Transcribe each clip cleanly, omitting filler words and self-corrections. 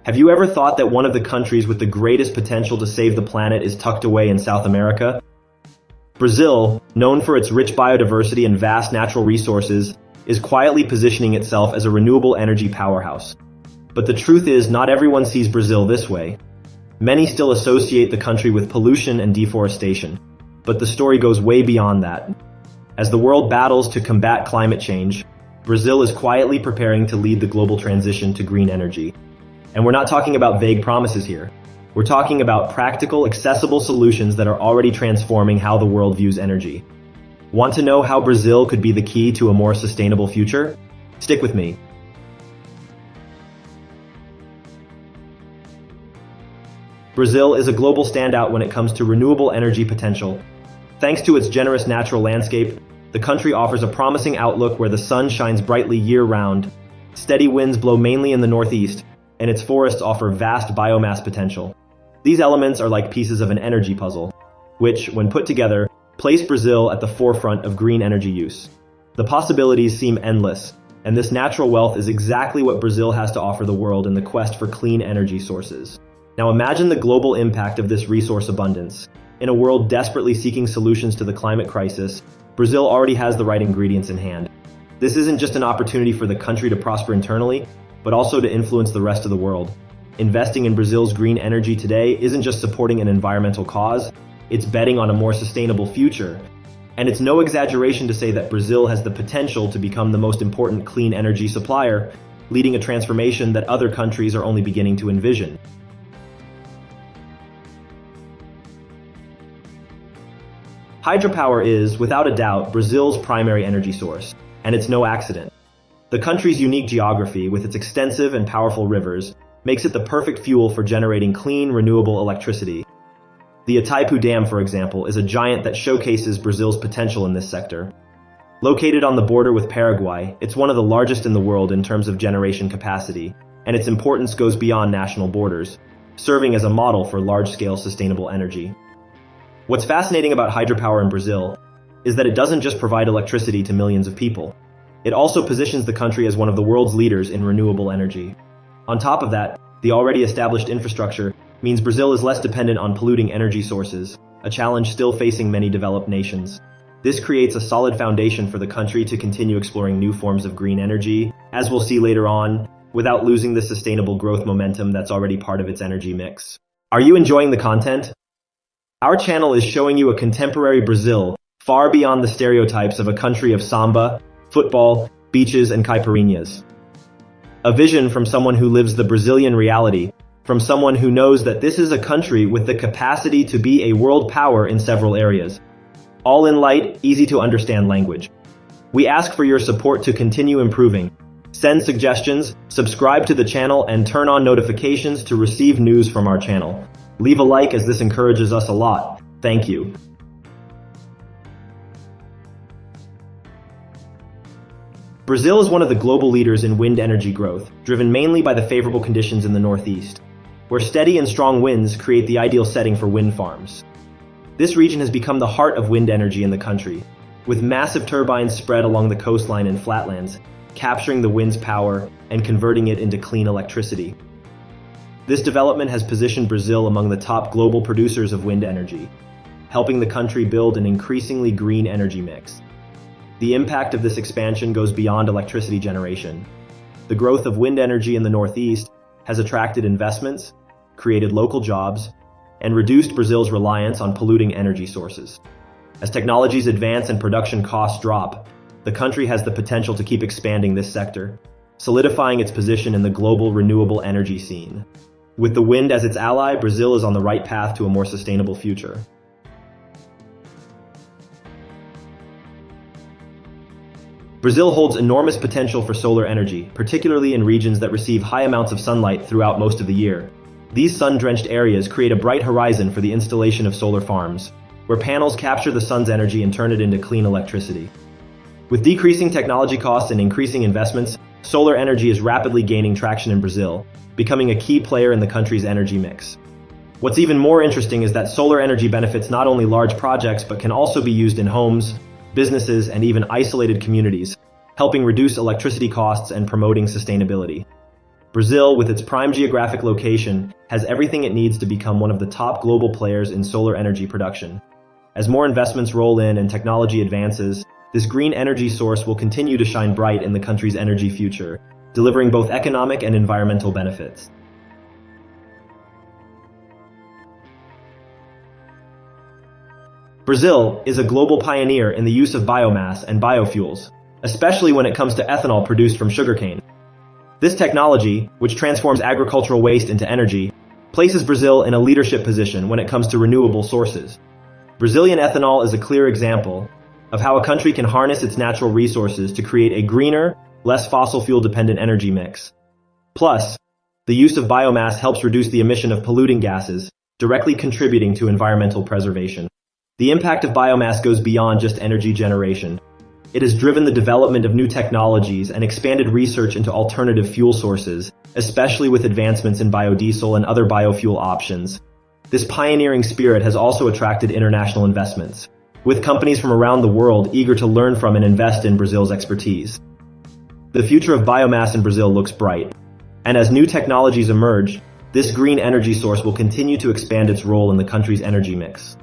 Have you ever thought that one of the countries with the greatest potential to save the planet is tucked away in South America? Brazil, known for its rich biodiversity and vast natural resources, is quietly positioning itself as a renewable energy powerhouse. But the truth is, not everyone sees Brazil this way. Many still associate the country with pollution and deforestation, but the story goes way beyond that. As the world battles to combat climate change, Brazil is quietly preparing to lead the global transition to green energy. And we're not talking about vague promises here. We're talking about practical, accessible solutions that are already transforming how the world views energy. Want to know how Brazil could be the key to a more sustainable future? Stick with me. Brazil is a global standout when it comes to renewable energy potential. Thanks to its generous natural landscape, the country offers a promising outlook where the sun shines brightly year-round, steady winds blow mainly in the northeast, and its forests offer vast biomass potential. These elements are like pieces of an energy puzzle, which, when put together, place Brazil at the forefront of green energy use. The possibilities seem endless, and this natural wealth is exactly what Brazil has to offer the world in the quest for clean energy sources. Now imagine the global impact of this resource abundance. In a world desperately seeking solutions to the climate crisis, Brazil already has the right ingredients in hand. This isn't just an opportunity for the country to prosper internally, but also to influence the rest of the world. Investing in Brazil's green energy today isn't just supporting an environmental cause, it's betting on a more sustainable future. And it's no exaggeration to say that Brazil has the potential to become the most important clean energy supplier, leading a transformation that other countries are only beginning to envision. Hydropower is, without a doubt, Brazil's primary energy source, and it's no accident. The country's unique geography, with its extensive and powerful rivers, makes it the perfect fuel for generating clean, renewable electricity. The Itaipu Dam, for example, is a giant that showcases Brazil's potential in this sector. Located on the border with Paraguay, it's one of the largest in the world in terms of generation capacity, and its importance goes beyond national borders, serving as a model for large-scale sustainable energy. What's fascinating about hydropower in Brazil is that it doesn't just provide electricity to millions of people. It also positions the country as one of the world's leaders in renewable energy. On top of that, the already established infrastructure means Brazil is less dependent on polluting energy sources, a challenge still facing many developed nations. This creates a solid foundation for the country to continue exploring new forms of green energy, as we'll see later on, without losing the sustainable growth momentum that's already part of its energy mix. Are you enjoying the content? Our channel is showing you a contemporary Brazil, far beyond the stereotypes of a country of samba, football, beaches, and caipirinhas. A vision from someone who lives the Brazilian reality, from someone who knows that this is a country with the capacity to be a world power in several areas. All in light, easy to understand language. We ask for your support to continue improving. Send suggestions, subscribe to the channel, and turn on notifications to receive news from our channel. Leave a like as this encourages us a lot. Thank you. Brazil is one of the global leaders in wind energy growth, driven mainly by the favorable conditions in the northeast, where steady and strong winds create the ideal setting for wind farms. This region has become the heart of wind energy in the country, with massive turbines spread along the coastline and flatlands, capturing the wind's power and converting it into clean electricity. This development has positioned Brazil among the top global producers of wind energy, helping the country build an increasingly green energy mix. The impact of this expansion goes beyond electricity generation. The growth of wind energy in the Northeast has attracted investments, created local jobs, and reduced Brazil's reliance on polluting energy sources. As technologies advance and production costs drop, the country has the potential to keep expanding this sector, solidifying its position in the global renewable energy scene. With the wind as its ally, Brazil is on the right path to a more sustainable future. Brazil holds enormous potential for solar energy, particularly in regions that receive high amounts of sunlight throughout most of the year. These sun-drenched areas create a bright horizon for the installation of solar farms, where panels capture the sun's energy and turn it into clean electricity. With decreasing technology costs and increasing investments, solar energy is rapidly gaining traction in Brazil, becoming a key player in the country's energy mix. What's even more interesting is that solar energy benefits not only large projects but can also be used in homes, businesses, and even isolated communities, helping reduce electricity costs and promoting sustainability. Brazil, with its prime geographic location, has everything it needs to become one of the top global players in solar energy production. As more investments roll in and technology advances, this green energy source will continue to shine bright in the country's energy future, delivering both economic and environmental benefits. Brazil is a global pioneer in the use of biomass and biofuels, especially when it comes to ethanol produced from sugarcane. This technology, which transforms agricultural waste into energy, places Brazil in a leadership position when it comes to renewable sources. Brazilian ethanol is a clear example of how a country can harness its natural resources to create a greener, less fossil fuel-dependent energy mix. Plus, the use of biomass helps reduce the emission of polluting gases, directly contributing to environmental preservation. The impact of biomass goes beyond just energy generation. It has driven the development of new technologies and expanded research into alternative fuel sources, especially with advancements in biodiesel and other biofuel options. This pioneering spirit has also attracted international investments, with companies from around the world eager to learn from and invest in Brazil's expertise. The future of biomass in Brazil looks bright, and as new technologies emerge, this green energy source will continue to expand its role in the country's energy mix.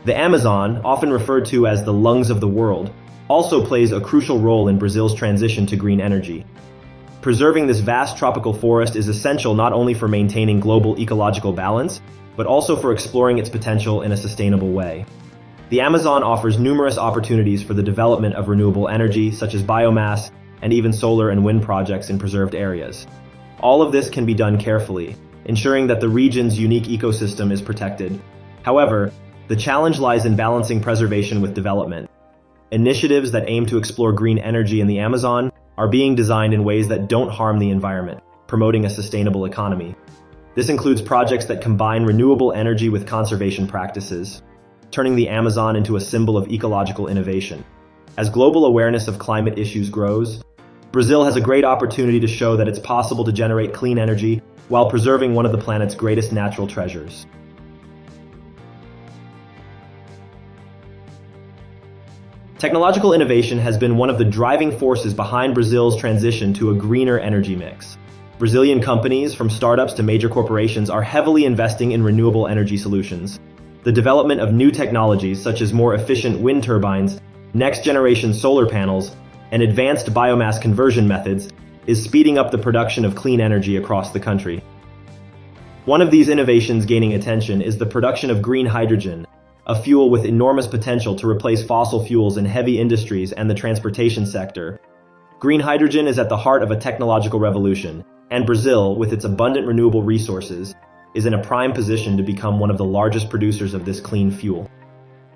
The Amazon, often referred to as the lungs of the world, also plays a crucial role in Brazil's transition to green energy. Preserving this vast tropical forest is essential not only for maintaining global ecological balance, but also for exploring its potential in a sustainable way. The Amazon offers numerous opportunities for the development of renewable energy, such as biomass, and even solar and wind projects in preserved areas. All of this can be done carefully, ensuring that the region's unique ecosystem is protected. However, the challenge lies in balancing preservation with development. Initiatives that aim to explore green energy in the Amazon are being designed in ways that don't harm the environment, promoting a sustainable economy. This includes projects that combine renewable energy with conservation practices, turning the Amazon into a symbol of ecological innovation. As global awareness of climate issues grows, Brazil has a great opportunity to show that it's possible to generate clean energy while preserving one of the planet's greatest natural treasures. Technological innovation has been one of the driving forces behind Brazil's transition to a greener energy mix. Brazilian companies, from startups to major corporations, are heavily investing in renewable energy solutions. The development of new technologies such as more efficient wind turbines, next-generation solar panels, and advanced biomass conversion methods is speeding up the production of clean energy across the country. One of these innovations gaining attention is the production of green hydrogen, a fuel with enormous potential to replace fossil fuels in heavy industries and the transportation sector. Green hydrogen is at the heart of a technological revolution, and Brazil, with its abundant renewable resources, is in a prime position to become one of the largest producers of this clean fuel.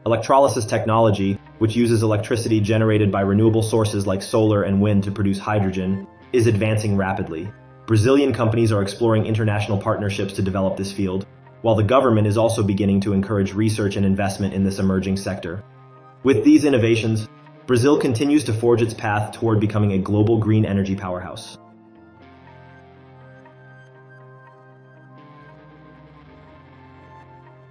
Electrolysis technology, which uses electricity generated by renewable sources like solar and wind to produce hydrogen, is advancing rapidly. Brazilian companies are exploring international partnerships to develop this field, while the government is also beginning to encourage research and investment in this emerging sector. With these innovations, Brazil continues to forge its path toward becoming a global green energy powerhouse.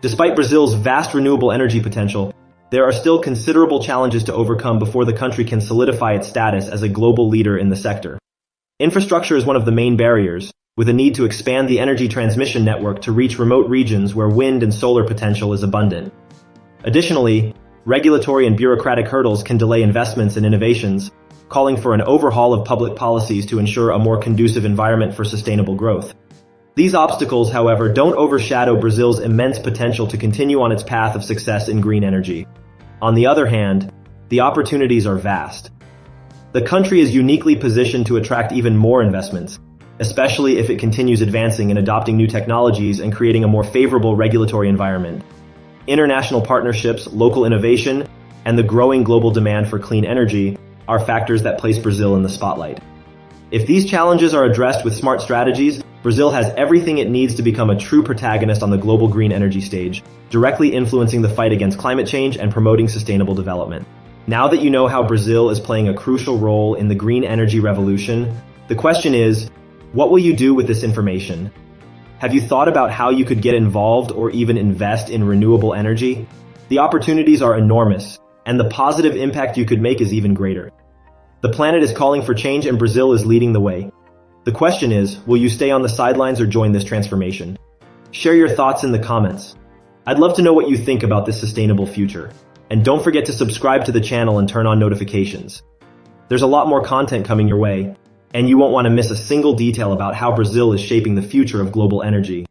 Despite Brazil's vast renewable energy potential, there are still considerable challenges to overcome before the country can solidify its status as a global leader in the sector. Infrastructure is one of the main barriers, with a need to expand the energy transmission network to reach remote regions where wind and solar potential is abundant. Additionally, regulatory and bureaucratic hurdles can delay investments and innovations, calling for an overhaul of public policies to ensure a more conducive environment for sustainable growth. These obstacles, however, don't overshadow Brazil's immense potential to continue on its path of success in green energy. On the other hand, the opportunities are vast. The country is uniquely positioned to attract even more investments, especially if it continues advancing and adopting new technologies and creating a more favorable regulatory environment. International partnerships, local innovation, and the growing global demand for clean energy are factors that place Brazil in the spotlight. If these challenges are addressed with smart strategies, Brazil has everything it needs to become a true protagonist on the global green energy stage, directly influencing the fight against climate change and promoting sustainable development. Now that you know how Brazil is playing a crucial role in the green energy revolution, the question is, what will you do with this information? Have you thought about how you could get involved or even invest in renewable energy? The opportunities are enormous, and the positive impact you could make is even greater. The planet is calling for change and Brazil is leading the way. The question is, will you stay on the sidelines or join this transformation? Share your thoughts in the comments. I'd love to know what you think about this sustainable future. And don't forget to subscribe to the channel and turn on notifications. There's a lot more content coming your way, and you won't want to miss a single detail about how Brazil is shaping the future of global energy.